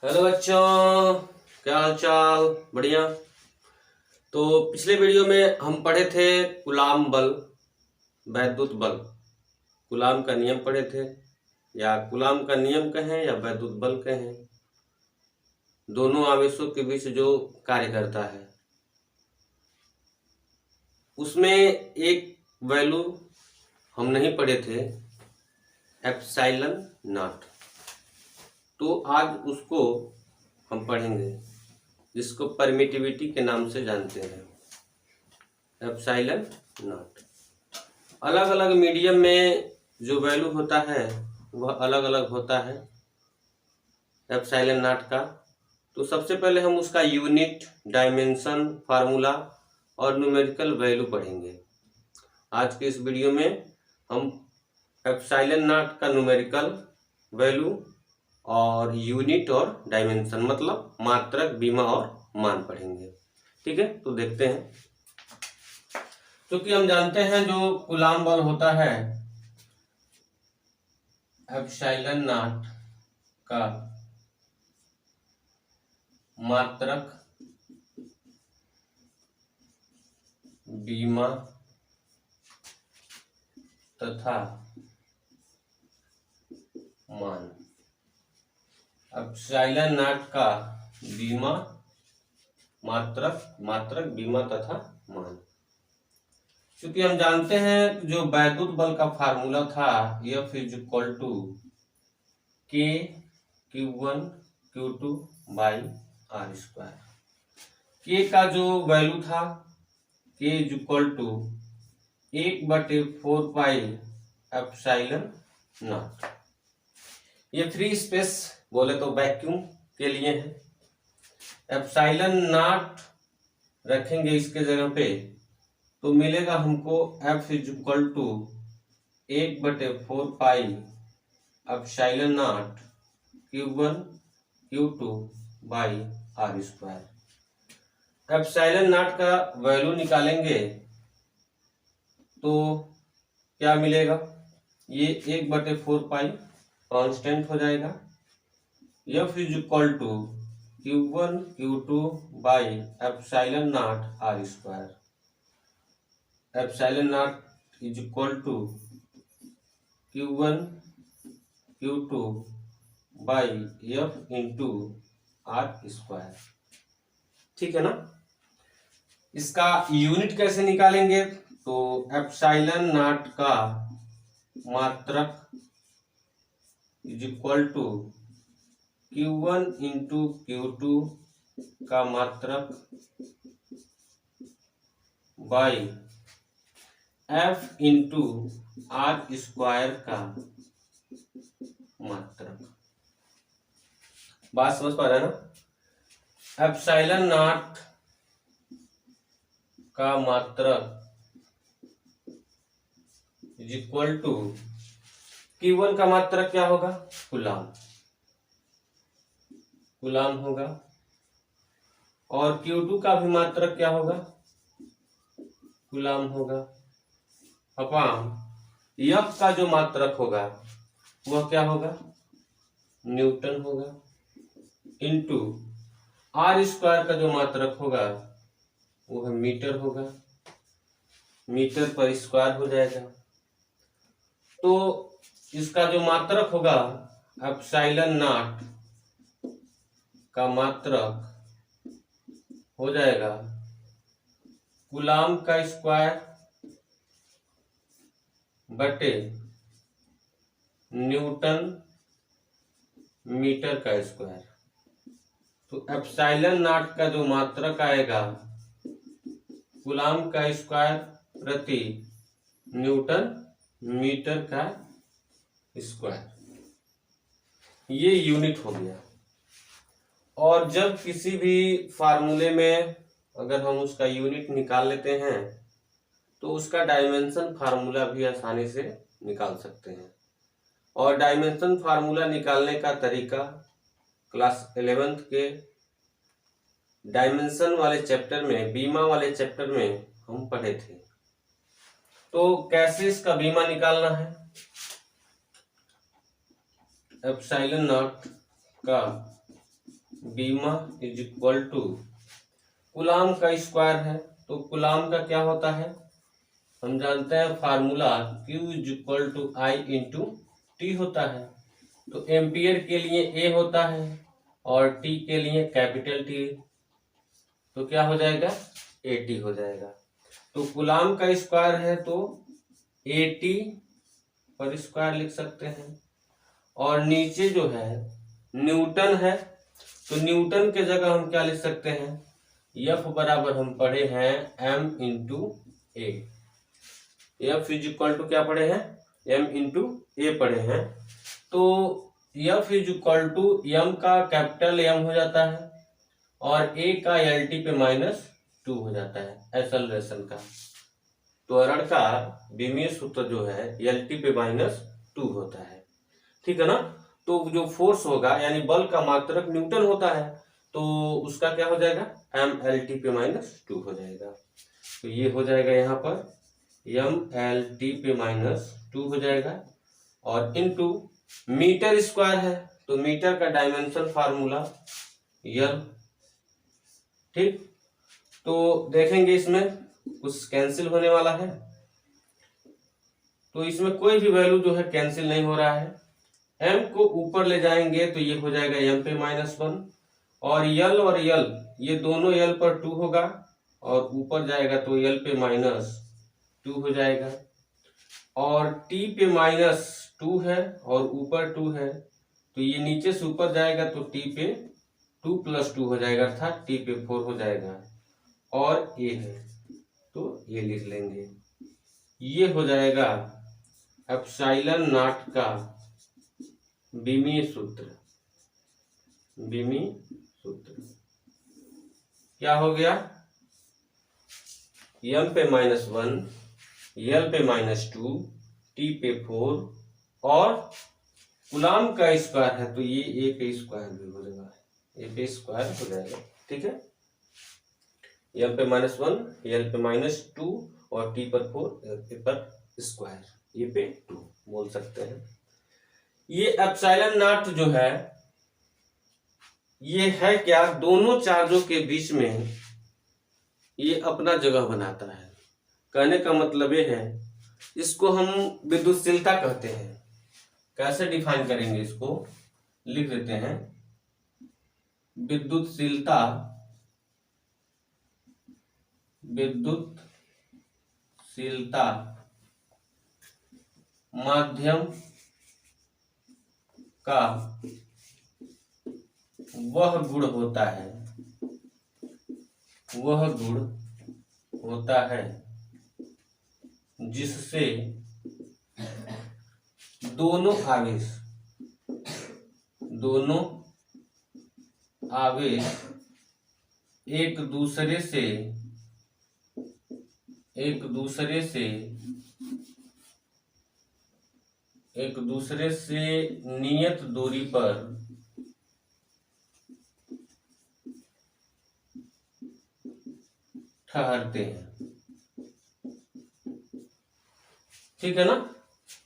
Hello बच्चों, क्या हाल चाल? बढ़िया। तो पिछले वीडियो में हम पढ़े थे कूलाम बल, वैद्युत बल। कूलाम का नियम पढ़े थे, या कूलाम का नियम कहें या वैद्युत बल कहें, दोनों आवेशों के बीच जो कार्य करता है। उसमें एक वैल्यू हम नहीं पढ़े थे, एप्सिलॉन नॉट। तो आज उसको हम पढ़ेंगे, जिसको परमिटिविटी के नाम से जानते हैं, एप्सिलॉन नॉट। अलग अलग मीडियम में जो वैल्यू होता है वह अलग अलग होता है एप्सिलॉन नॉट का। तो सबसे पहले हम उसका यूनिट, डायमेंशन, फार्मूला और न्यूमेरिकल वैल्यू पढ़ेंगे। आज के इस वीडियो में हम एप्सिलॉन नॉट का न्यूमेरिकल वैल्यू और यूनिट और डायमेंशन मतलब मात्रक, बीमा और मान पढ़ेंगे। ठीक है, तो देखते हैं। क्योंकि हम जानते हैं जो कूलाम बल होता है एप्सिलॉन नॉट का मात्रक, बीमा तथा मान। एप्सिलॉन नॉट का बीमा, मात्रक, बीमा तथा मान। क्योंकि हम जानते हैं जो वैद्युत बल का फार्मूला था, F is equal to K Q1 Q2 by r square. K का जो वैल्यू था K is equal to 1/4 pi epsilon naught. ये फ्री स्पेस बोले तो वैक्यूम के लिए है। एप्सिलॉन नॉट रखेंगे इसके जगह पे तो मिलेगा हमको F is equal to 1/4 pi epsilon naught Q1 Q2 by r square. Epsilon naught का वैल्यू निकालेंगे तो क्या मिलेगा? ये 1/4 पाई कांस्टेंट हो जाएगा। F is equal to Q1 Q2 by epsilon naught r square. Epsilon naught is equal to Q1 Q2 by F into r square. ठीक है ना? इसका यूनिट कैसे निकालेंगे? तो एप्सिलॉन नॉट का मात्रक is equal to Q1 into Q2 का मात्रक by F into r square का मात्रक। बात समझ पा रहे हैं ना? एप्सिलॉन नॉट का मात्रक इज इक्वल टू Q1 का मात्रक क्या होगा? कूलाम होगा। और Q2 का भी मात्रक क्या होगा? कूलाम होगा। अपान F का जो मात्रक होगा वह क्या होगा? न्यूटन होगा। इंटू आर स्क्वायर का जो मात्रक होगा वो है मीटर होगा। मीटर पर स्क्वायर हो जाएगा। तो इसका जो मात्रक होगा एप्सिलॉन नॉट का मात्रक हो जाएगा कूलाम का स्क्वायर बटे न्यूटन मीटर का स्क्वायर। तो एप्सिलॉन नॉट का जो मात्रक आएगा कूलाम का स्क्वायर प्रति न्यूटन मीटर का स्क्वायर। ये यूनिट हो गया। और जब किसी भी फार्मूले में अगर हम उसका यूनिट निकाल लेते हैं तो उसका डायमेंशन फार्मूला भी आसानी से निकाल सकते हैं। और डायमेंशन फार्मूला निकालने का तरीका क्लास 11th के डायमेंशन वाले चैप्टर में, बीमा वाले चैप्टर में हम पढ़े थे। तो कैसे इसका बीमा निकालना है? एप्सिलॉन नॉट का बीमा इज इक्वल टू कूलाम का स्क्वायर है, तो कूलाम का क्या होता है, हम जानते हैं formula Q is equal to I into t होता है। तो एम्पियर के लिए A होता है और T के लिए कैपिटल T, तो क्या हो जाएगा, AT हो जाएगा। तो कूलाम का स्क्वायर है तो AT पर स्क्वायर लिख सकते हैं, और नीचे जो है न्यूटन है, तो न्यूटन के जगह हम क्या लिख सकते हैं, F बराबर हम पढ़े हैं M into a. F is equal to क्या पढ़े हैं, M इंटू ए पढ़े हैं। तो F is equal to M का कैपिटल M हो जाता है और A का LT पे -2 हो जाता है एक्सेलरेशन का। त्वरण का विमीय सूत्र जो है LT पे -2 होता है, ठीक है ना। तो जो फोर्स होगा यानी बल का मात्रक न्यूटन होता है, तो उसका क्या हो जाएगा, MLT पे -2 हो जाएगा। तो ये हो जाएगा यहाँ पर MLT पे -2 हो जाएगा, और इनटू मीटर स्क्वायर है तो मीटर का डायमेंशन फार्मूला L, ठीक। तो देखेंगे इसमें कुछ कैंसिल होने वाला है, तो इसमें कोई भी वैल्यू जो है कैंसिल नहीं हो रहा है। M को ऊपर ले जाएंगे तो ये हो जाएगा M पे -1, और L ये दोनों L पर 2 होगा, और ऊपर जाएगा तो L पे -2 हो जाएगा, और T पे -2 है और ऊपर 2 है, तो ये नीचे से ऊपर जाएगा तो T पे 2 + 2 हो जाएगा, अर्थात T पे 4 हो जाएगा, और ये है तो ये लिख लेंगे। ये हो जाएगा एप्सिलॉन नॉट का विमीय सूत्र। विमीय सूत्र क्या हो गया, M पे -1, L पे -2, T पे 4, और कूलाम का स्क्वायर है तो ये A पे स्क्वायर भी हो जाएगा, A पे स्क्वायर हो जाएगा, ठीक है। M पे -1, L पे -2 और T पर 4, L पर स्क्वायर, ये पे 2 बोल सकते हैं। ये एप्सिलॉन नॉट जो है ये है क्या, दोनों चार्जों के बीच में ये अपना जगह बनाता है। कहने का मतलब ये है, इसको हम विद्युतशीलता कहते हैं। कैसे डिफाइन करेंगे इसको, लिख देते हैं, विद्युतशीलता, विद्युतशीलता माध्यम का वह गुण होता है, वह गुण होता है जिससे दोनों आवेश एक दूसरे से नियत दूरी पर ठहरते हैं, ठीक है ना।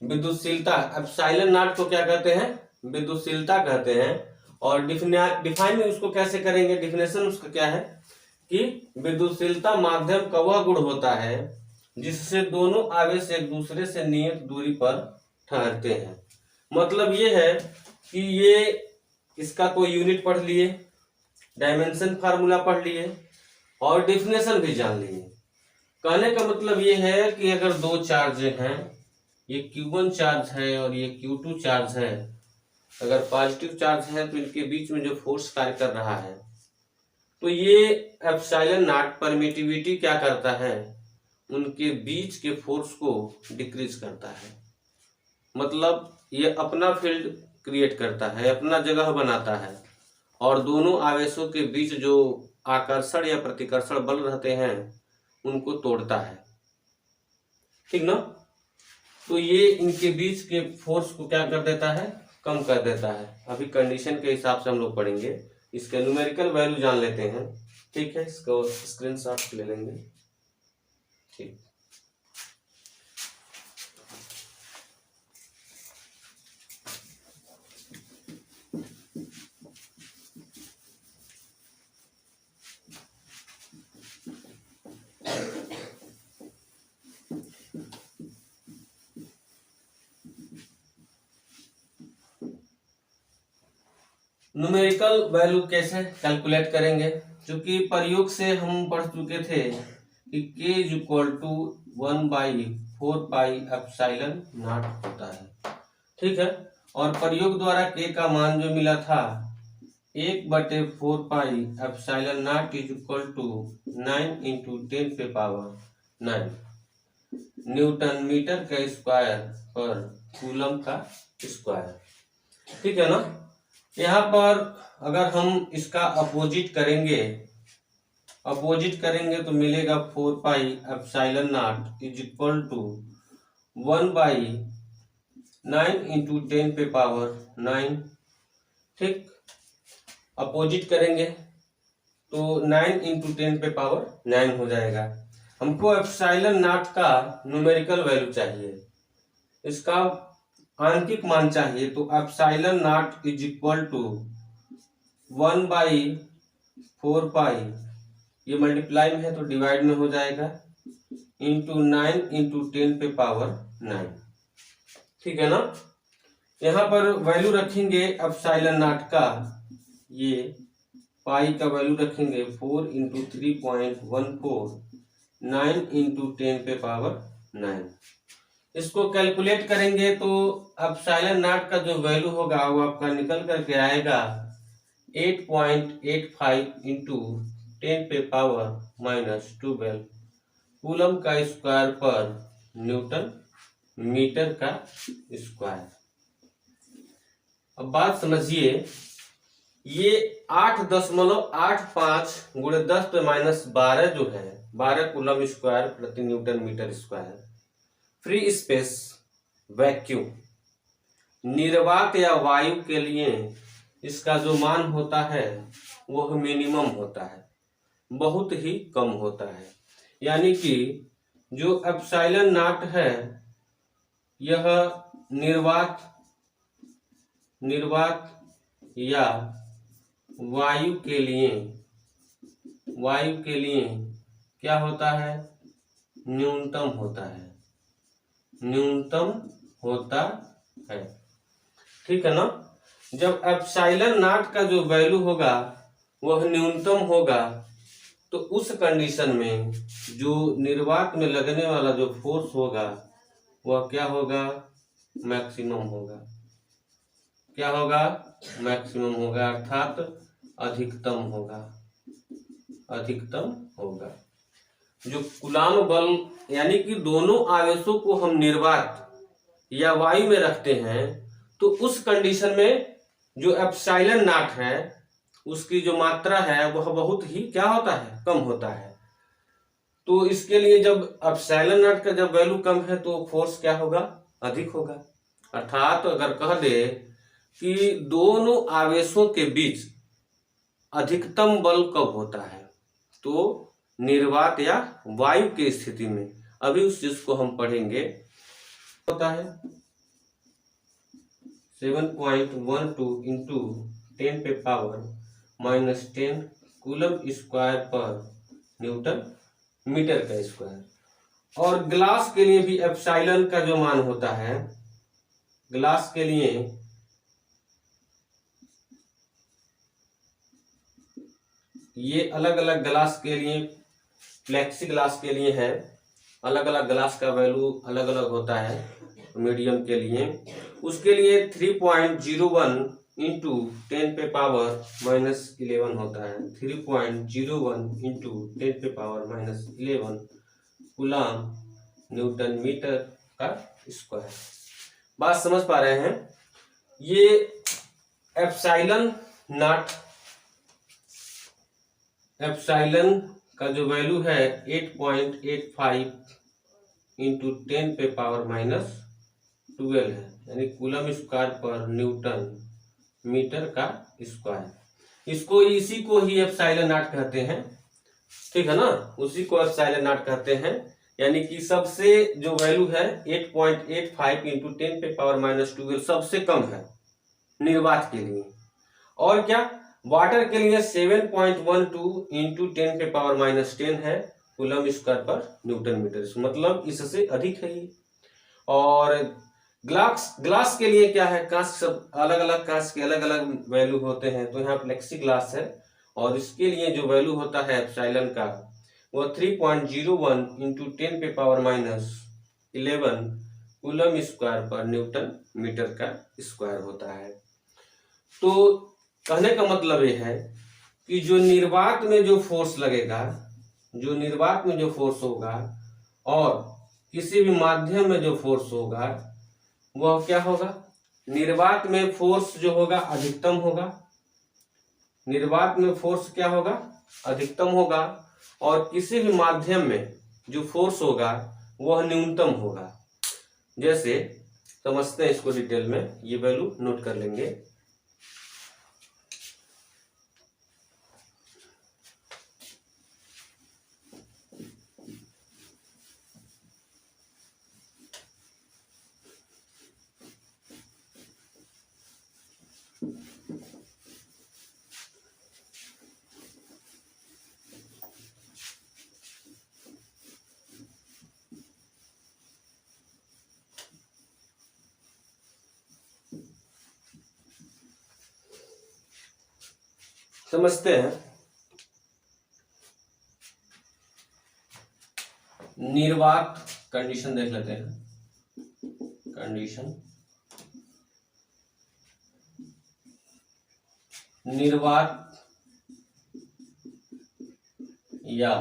विद्युतशीलता, एप्सिलॉन नॉट को क्या कहते हैं, विद्युतशीलता कहते हैं। और डिफाइन उसको कैसे करेंगे, डिफिनेशन उसका क्या है कि विद्युतशीलता माध्यम का वह गुण होता है जिससे दोनों आवेश एक दूसरे से नियत दूरी पर ठहरते हैं। मतलब ये है कि ये इसका कोई यूनिट पढ़ लिए, डायमेंशन फार्मूला पढ़ लिए, और डिफिनेशन भी जान लिए। कहने का मतलब ये है कि अगर दो चार्ज हैं, ये Q1 चार्ज है और ये Q2 चार्ज है, अगर पॉजिटिव चार्ज है तो इनके बीच में जो फोर्स कार्य कर रहा है, तो ये एप्सिलॉन नॉट परमिटिविटी क्या करता है, उनके बीच के फोर्स को डिक्रीज करता है। मतलब ये अपना फील्ड क्रिएट करता है, अपना जगह बनाता है, और दोनों आवेशों के बीच जो आकर्षण या प्रतिकर्षण बल रहते हैं उनको तोड़ता है, ठीक ना। तो ये इनके बीच के फोर्स को क्या कर देता है, कम कर देता है। अभी कंडीशन के हिसाब से हम लोग पढ़ेंगे, इसके न्यूमेरिकल वैल्यू जान लेते हैं, ठीक है। इसको स्क्रीनशॉट ले लेंगे, ठीक। न्यूमेरिकल वैल्यू कैसे कैलकुलेट करेंगे, क्योंकि प्रयोग से हम पढ़ चुके थे कि k इज इक्वल टू 1/4πε0 होता है, ठीक है। और प्रयोग द्वारा k का मान जो मिला था 1/4πε0 is equal to 9 × 10⁻⁹ newton metre का स्क्वायर पर कूलम का स्क्वायर, ठीक है ना। यहाँ पर अगर हम इसका अपोजिट करेंगे तो मिलेगा 4πε0 इज इक्वल टू 1/9 × 10⁻⁹, ठीक। अपोजिट करेंगे तो 9 × 10⁻⁹ हो जाएगा। हमको ε0 का न्यूमेरिकल वैल्यू चाहिए, इसका आंकिक मान चाहिए, तो ε0 इज इक्वल टू 1/4π, ये मल्टीप्लाई में है तो डिवाइड में हो जाएगा, इंटू 9 × 10⁻⁹, ठीक है ना। यहाँ पर वैल्यू रखेंगे ε0 का, ये पाई का वैल्यू रखेंगे 4 × 3.14, 9 × 10⁻⁹। इसको कैलकुलेट करेंगे तो ε0 का जो वैल्यू होगा वो आपका निकल करके आएगा 8.85 × 10⁻⁻12 कूलम का स्क्वायर पर न्यूटन मीटर का स्क्वायर। अब बात समझिए, ये 8.85 × 10⁻⁻12 जो है 12 कूलम स्क्वायर प्रति newton metre square free space vacuum निर्वात या वायु के लिए इसका जो मान होता है वह मिनिमम होता है, बहुत ही कम होता है। यानी कि जो ε0 है यह निर्वात या वायु के लिए क्या होता है, न्यूनतम होता है, ठीक है ना। जब ε0 का जो वैल्यू होगा वह न्यूनतम होगा तो उस कंडीशन में जो निर्वात में लगने वाला जो फोर्स होगा वह क्या होगा, मैक्सिमम होगा। क्या होगा, मैक्सिमम होगा, अर्थात अधिकतम होगा। जो कूलाम बल यानी कि दोनों आवेशों को हम निर्वात या वायु में रखते हैं तो उस कंडीशन में जो ε0 है उसकी जो मात्रा है वह बहुत ही क्या होता है, कम होता है। तो इसके लिए जब ε0 का जब वैल्यू कम है तो फोर्स क्या होगा, अधिक होगा। अर्थात अगर कह दे कि दोनों आवेशों के बीच अधिकतम बल कब होता है, तो निर्वात या वायु की स्थिति में। अभी उस चीज को हम पढ़ेंगे। होता है 7.12 इंटू 10⁻⁻10 कूलम स्क्वायर पर न्यूटन मीटर का स्क्वायर। और ग्लास के लिए भी एप्सिलॉन का जो मान होता है, ग्लास के लिए ये अलग अलग ग्लास के लिए, फ्लेक्सी ग्लास के लिए है, अलग अलग ग्लास का वैल्यू अलग अलग होता है। मीडियम के लिए उसके लिए 3.01 इंटू 10⁻⁻11 होता है। 3.01 इंटू 10⁻⁻11 कूलम न्यूटन मीटर का स्क्वायर। बात समझ पा रहे हैं। ये एप्सिलॉन का जो वैल्यू है 8.85 इंटू 10⁻⁻12 है, यानी कूलम स्क्वायर पर न्यूटन मीटर का स्क्वायर। इसको इसी को ही ε0 कहते हैं, ठीक है ना, उसी को ε0 कहते हैं। यानी कि सबसे जो वैल्यू है 8.85 इंटू 10⁻⁻12 सबसे कम है निर्वात के लिए। और क्या, वाटर के लिए 7.12 इंटू 10⁻⁻10 है कूलम स्क्वायर पर न्यूटन मीटर, मतलब इससे अधिक है ये। और ग्लास के लिए क्या है, कांच सब अलग अलग, कांच के अलग अलग वैल्यू होते हैं। तो यहाँ प्लेक्सी ग्लास है और इसके लिए जो वैल्यू होता है एप्सिलॉन का वो 3.01 इंटू 10⁻11 कूलम स्क्वायर पर न्यूटन मीटर का स्क्वायर होता है। तो कहने का मतलब ये है कि जो निर्वात में जो फोर्स लगेगा, जो निर्वात में जो फोर्स होगा और किसी भी माध्यम में जो फोर्स होगा वह क्या होगा, निर्वात में फोर्स जो होगा अधिकतम होगा, निर्वात में फोर्स क्या होगा, अधिकतम होगा, और किसी भी माध्यम में जो फोर्स होगा वह न्यूनतम होगा। जैसे समझते हैं इसको डिटेल में, ये वैल्यू नोट कर लेंगे। समझते हैं, निर्वात कंडीशन देख लेते हैं। कंडीशन निर्वात या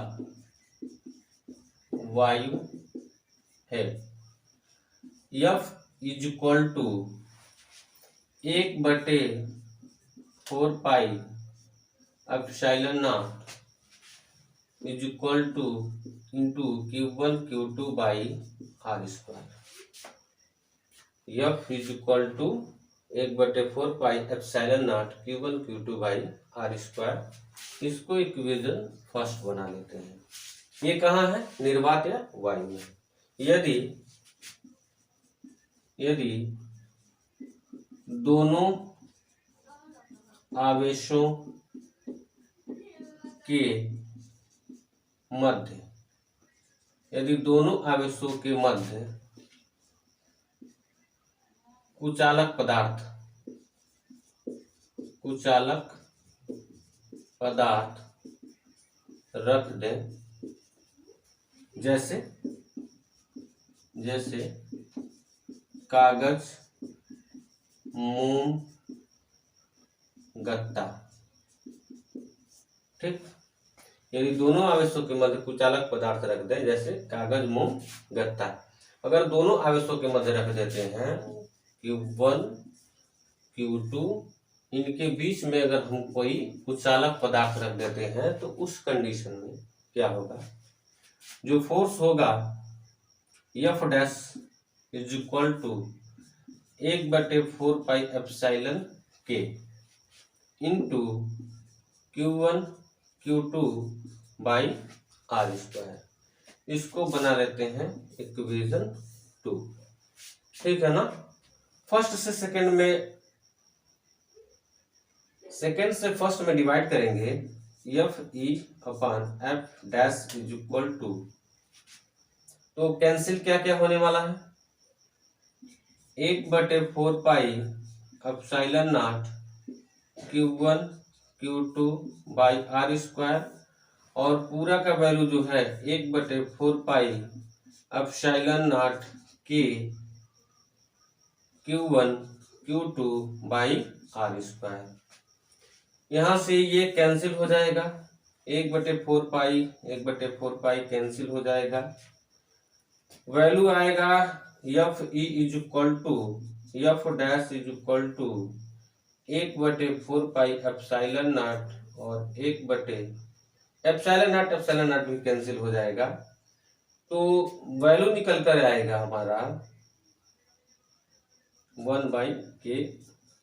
वायु है, F is equal to 1/4 pi epsilon naught is equal to into Q1 Q2 by r square. F is equal to 1/4 pi epsilon naught Q1 Q2 by r square. इसको इक्वेशन फर्स्ट बना लेते हैं। ये कहाँ है, निर्वात या वायु में। यदि दोनों आवेशों के मध्य, यदि दोनों आवेशों के मध्य कुचालक पदार्थ रख दें, जैसे कागज, मोम, गत्ता। ठीक, यदि दोनों आवेशों के मध्य कुचालक पदार्थ रख दें, जैसे कागज, मोम, गत्ता। अगर दोनों आवेशों के मध्य रख देते हैं Q1 Q2, इनके बीच में अगर हम कोई कुचालक पदार्थ रख देते हैं तो उस कंडीशन में क्या होगा, जो फोर्स होगा F dash is equal to 1/4 pi epsilon K into Q1 Q2 by r square. इसको बना लेते हैं इक्वेशन 2। ठीक है ना। फर्स्ट से फर्स्ट में डिवाइड करेंगे, F E upon F dash is equal to, तो कैंसिल क्या क्या होने वाला है, 1/4 pi epsilon naught Q1 Q2 by r square, और पूरा का वैल्यू जो है 1/4 pi epsilon naught K Q1 Q2 by r square. यहाँ से ये कैंसिल हो जाएगा, 1/4 पाई कैंसिल हो जाएगा। वैल्यू आएगा F E is equal to, F dash is equal to 1/4 pi epsilon naught और एप्सिलॉन नॉट भी कैंसिल हो जाएगा। तो वैल्यू निकल कर आएगा हमारा 1/K।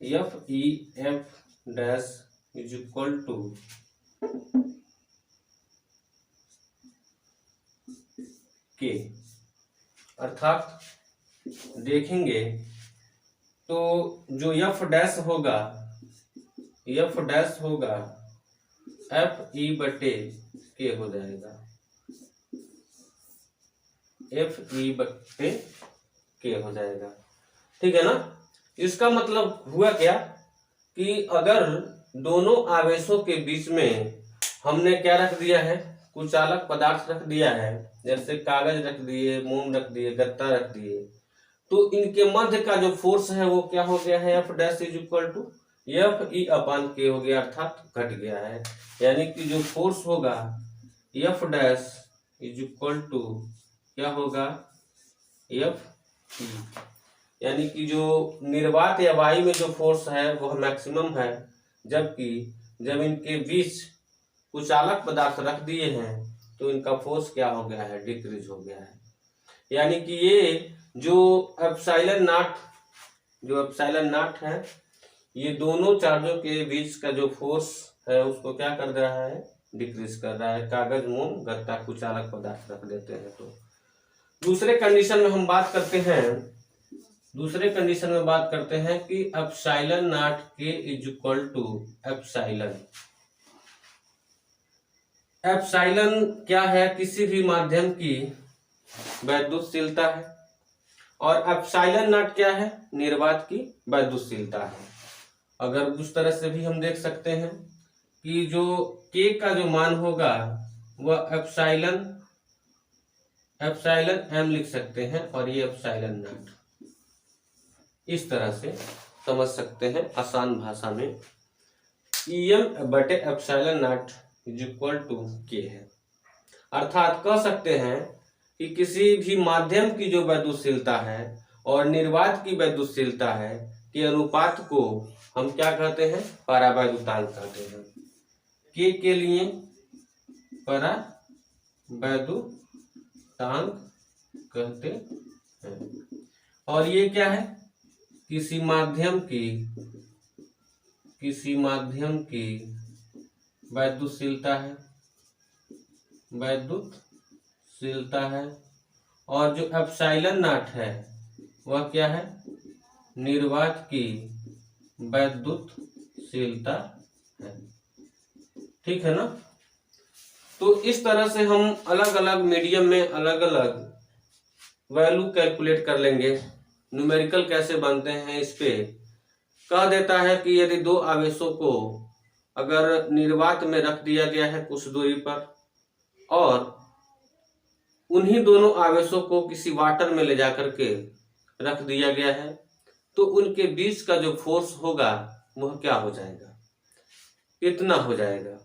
F E F dash is equal to K, अर्थात देखेंगे तो जो F डैश होगा F/K हो जाएगा, F/K हो जाएगा। ठीक है ना। इसका मतलब हुआ क्या कि अगर दोनों आवेशों के बीच में हमने क्या रख दिया है, कुचालक पदार्थ रख दिया है, जैसे कागज रख दिए, मोम रख दिए, गत्ता रख दिए, तो इनके मध्य का जो फोर्स है वो क्या हो गया है, F dash is equal to F E upon के हो गया, अर्थात घट गया है। यानी कि जो फोर्स होगा F dash is equal to क्या होगा, एफ ई, यानी कि जो निर्वात या वायु में जो फोर्स है वह मैक्सिमम है, जबकि जब इनके बीच कुचालक पदार्थ रख दिए हैं तो इनका फोर्स क्या हो गया है, डिक्रीज हो गया है। यानी कि ये जो एप्सिलॉन नॉट है, ये दोनों चार्जों के बीच का जो फोर्स है उसको क्या कर रहा है, डिक्रीज कर रहा है। कागज, मोम, गत्ता, कुचालक पदार्थ रख देते हैं। तो दूसरे कंडीशन में हम बात करते हैं कि एप्सिलॉन नॉट के इज इक्वल टू एप्सिलॉन क्या है, किसी भी माध्यम की वैद्युतशीलता है, और एप्सिलॉन नॉट क्या है, निर्वात की वैद्युतशीलता है। अगर उस तरह से भी हम देख सकते हैं कि जो K का जो मान होगा वह एप्सिलॉन m लिख सकते हैं, और ये एप्सिलॉन नॉट, इस तरह से समझ सकते हैं आसान भाषा में। Em बटे epsilon naught is equal to K है। अर्थात कह सकते हैं कि किसी भी माध्यम की जो वैद्युतशीलता है और निर्वात की वैद्युतशीलता है के अनुपात को हम क्या कहते हैं, परावैद्युतांक कहते हैं। K के लिए परावैद्युतांक कहते हैं। और ये क्या है, किसी माध्यम की वैद्युतशीलता है, और जो एप्सिलॉन नॉट है वह क्या है, निर्वात की वैद्युतशीलता है। ठीक है ना। तो इस तरह से हम अलग अलग मीडियम में अलग अलग वैल्यू कैलकुलेट कर लेंगे। न्यूमेरिकल कैसे बनते हैं इस पे कह देता है कि यदि दो आवेशों को अगर निर्वात में रख दिया गया है कुछ दूरी पर, और उन्हीं दोनों आवेशों को किसी वाटर में ले जाकर के रख दिया गया है, तो उनके बीच का जो फोर्स होगा वह क्या हो जाएगा, कितना हो जाएगा,